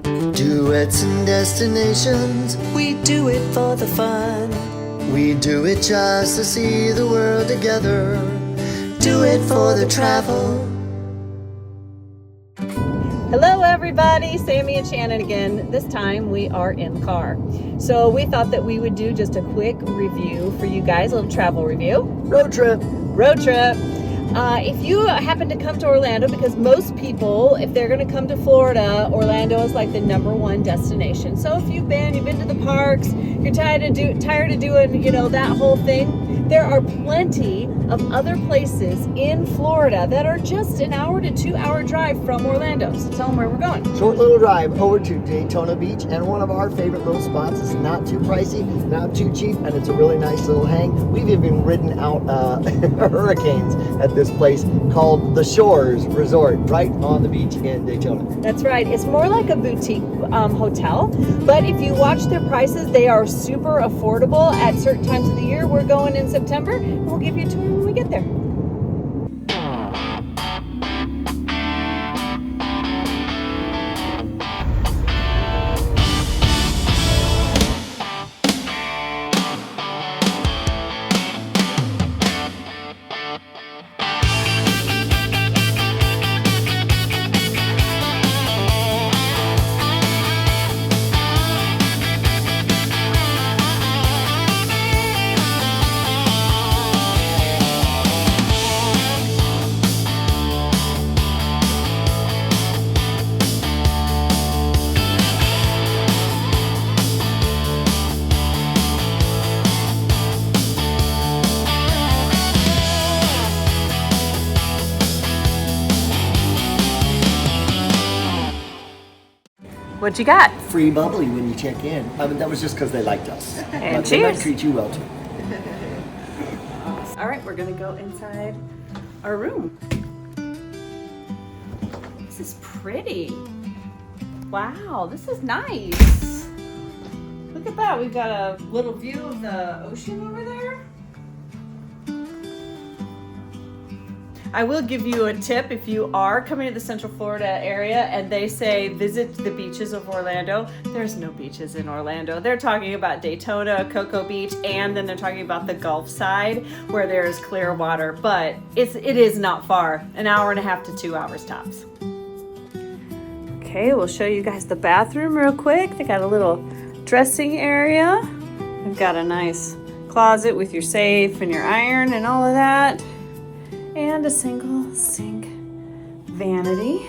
Duets and destinations, we do it for the fun. We do it just to see the world together. Do it for the travel. Hello everybody, Sammy and Shannon again. This time we are in the car. So we thought that we would do just a quick review for you guys, a little travel review. Road trip. Road trip. If you happen to come to Orlando, because most people, if they're going to come to Florida, Orlando is like the #1 destination. So if you've been to the parks, you're tired of doing, that whole thing, there are plenty of other places in Florida that are just an hour to 2 hour drive from Orlando. So tell them where we're going. Short little drive over to Daytona Beach, and one of our favorite little spots. It's not too pricey, not too cheap, and it's a really nice little hang. We've even ridden out hurricanes at this place called the Shores Resort, right on the beach in Daytona. That's right. It's more like a boutique hotel, but if you watch their prices, they are super affordable at certain times of the year. We're going in September, and we'll give you a tour when we get there. What you got? Free bubbly when you check in. I mean, that was just because they liked us. And but they might cheers. treat you well too. All right, we're gonna go inside our room. This is pretty. Wow, this is nice. Look at that, we've got a little view of the ocean over there. I will give you a tip if you are coming to the Central Florida area and they say visit the beaches of Orlando. There's no beaches in Orlando. They're talking about Daytona, Cocoa Beach, and then they're talking about the Gulf side where there's clear water, but it is not far, an hour and a half to 2 hours tops. Okay, we'll show you guys the bathroom real quick. They got a little dressing area. They've got a nice closet with your safe and your iron and all of that. And a single sink vanity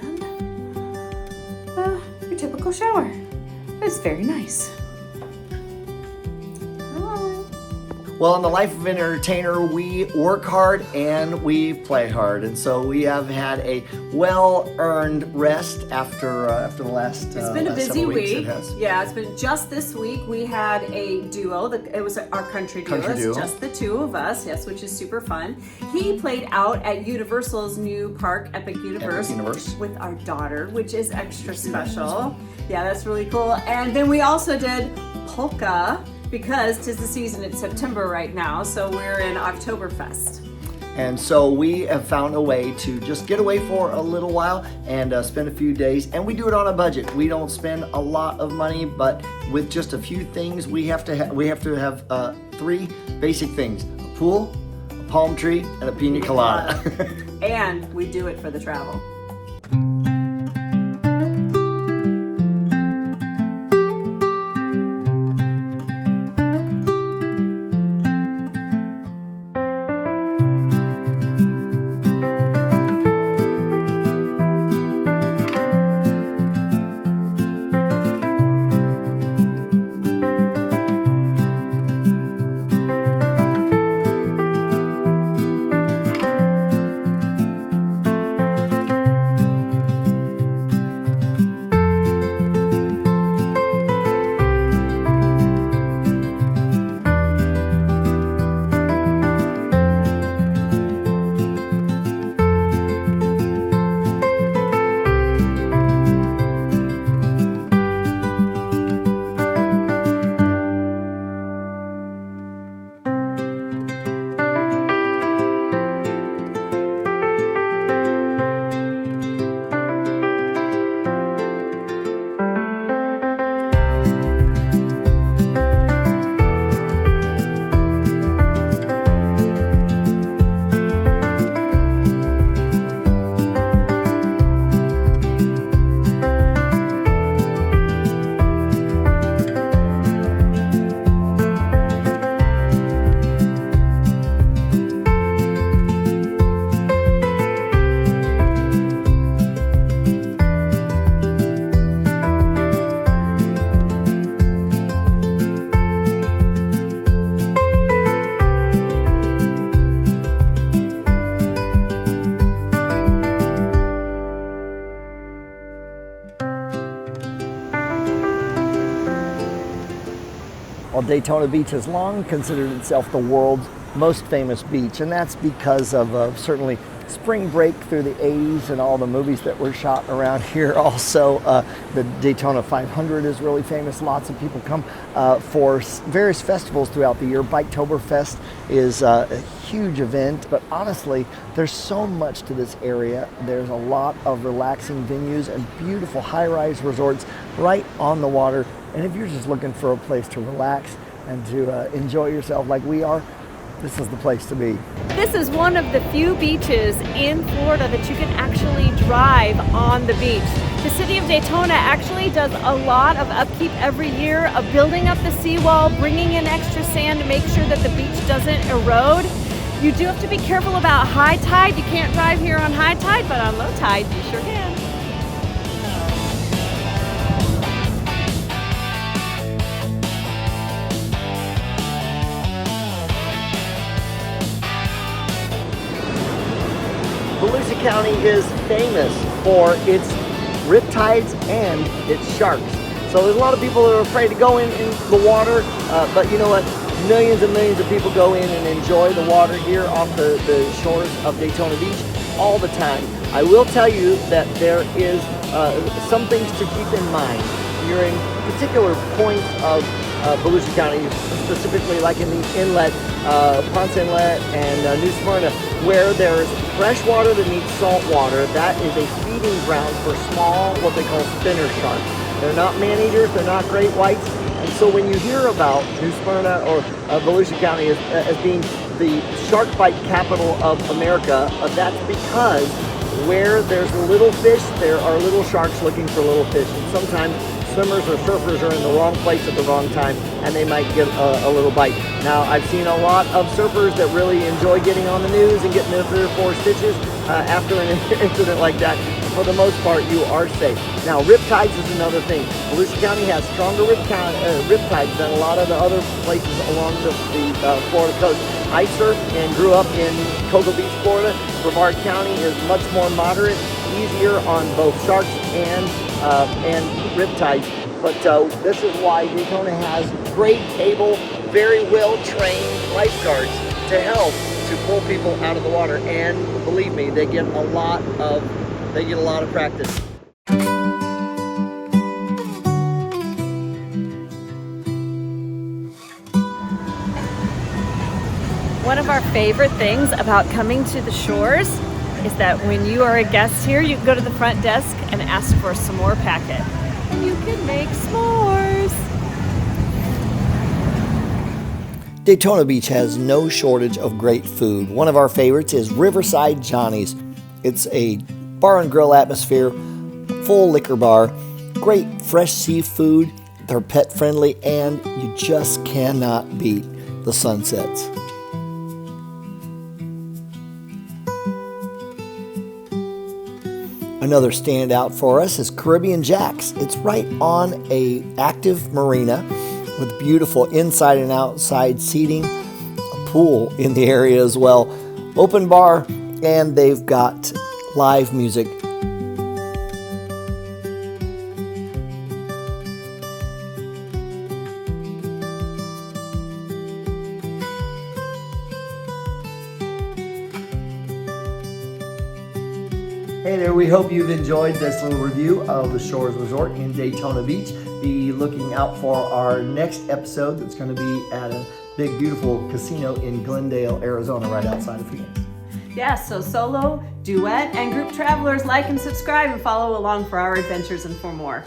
and your typical shower. It's very nice. Well, in the life of an entertainer, we work hard and we play hard, and so we have had a well-earned rest after the last. It's been a busy week. It has. Yeah, it's been just this week. We had a duo. It was our country duo. It's just the two of us. Yes, which is super fun. He played out at Universal's new park, Epic Universe, with our daughter, which is extra special. Yeah, that's really cool. And then we also did polka, because 'tis the season, it's September right now, so we're in Oktoberfest. And so we have found a way to just get away for a little while and spend a few days, and we do it on a budget. We don't spend a lot of money, but with just a few things, we have to have 3 basic things: a pool, a palm tree, and a pina colada. And we do it for the travel. Well, Daytona Beach has long considered itself the world's most famous beach, and that's because of certainly Spring Break through the 80s and all the movies that were shot around here. Also, the Daytona 500 is really famous. Lots of people come for various festivals throughout the year. Biketoberfest is a huge event, but honestly, there's so much to this area. There's a lot of relaxing venues and beautiful high-rise resorts right on the water. And if you're just looking for a place to relax and to enjoy yourself like we are, this is the place to be. This is one of the few beaches in Florida that you can actually drive on the beach. The city of Daytona actually does a lot of upkeep every year of building up the seawall, bringing in extra sand to make sure that the beach doesn't erode. You do have to be careful about high tide. You can't drive here on high tide, but on low tide, you sure can. Volusia County is famous for its riptides and its sharks. So there's a lot of people that are afraid to go in the water, but you know what? Millions and millions of people go in and enjoy the water here off the shores of Daytona Beach all the time. I will tell you that there is some things to keep in mind. You're in particular points of Volusia County, specifically like in the inlet, Ponce Inlet and New Smyrna, where there's fresh water that meets salt water. That is a feeding ground for small, what they call spinner sharks. They're not man-eaters, they're not great whites. And so when you hear about New Smyrna or Volusia County as being the shark bite capital of America, that's because where there's little fish, there are little sharks looking for little fish. And sometimes swimmers or surfers are in the wrong place at the wrong time and they might get a little bite. Now, I've seen a lot of surfers that really enjoy getting on the news and getting their 3 or 4 stitches after an incident like that. For the most part, you are safe. Now, riptides is another thing. Volusia County has stronger riptides than a lot of the other places along the Florida coast. I surfed and grew up in Cocoa Beach, Florida. Brevard County is much more moderate, easier on both sharks and riptides. But this is why Daytona has great, able, very well-trained lifeguards to help to pull people out of the water. And believe me, they get a lot of practice. One of our favorite things about coming to the shores is that when you are a guest here, you can go to the front desk and ask for a s'more packet. And you can make s'mores. Daytona Beach has no shortage of great food. One of our favorites is Riverside Johnny's. It's a bar and grill atmosphere, full liquor bar, great fresh seafood. They're pet friendly, and you just cannot beat the sunsets. Another standout for us is Caribbean Jack's. It's right on an active marina with beautiful inside and outside seating, a pool in the area as well, open bar, and they've got live music. Hey there, we hope you've enjoyed this little review of the Shores Resort in Daytona Beach. Be looking out for our next episode that's going to be at a big, beautiful casino in Glendale, Arizona, right outside of Phoenix. Yes, so solo, duet, and group travelers, like and subscribe and follow along for our adventures and for more.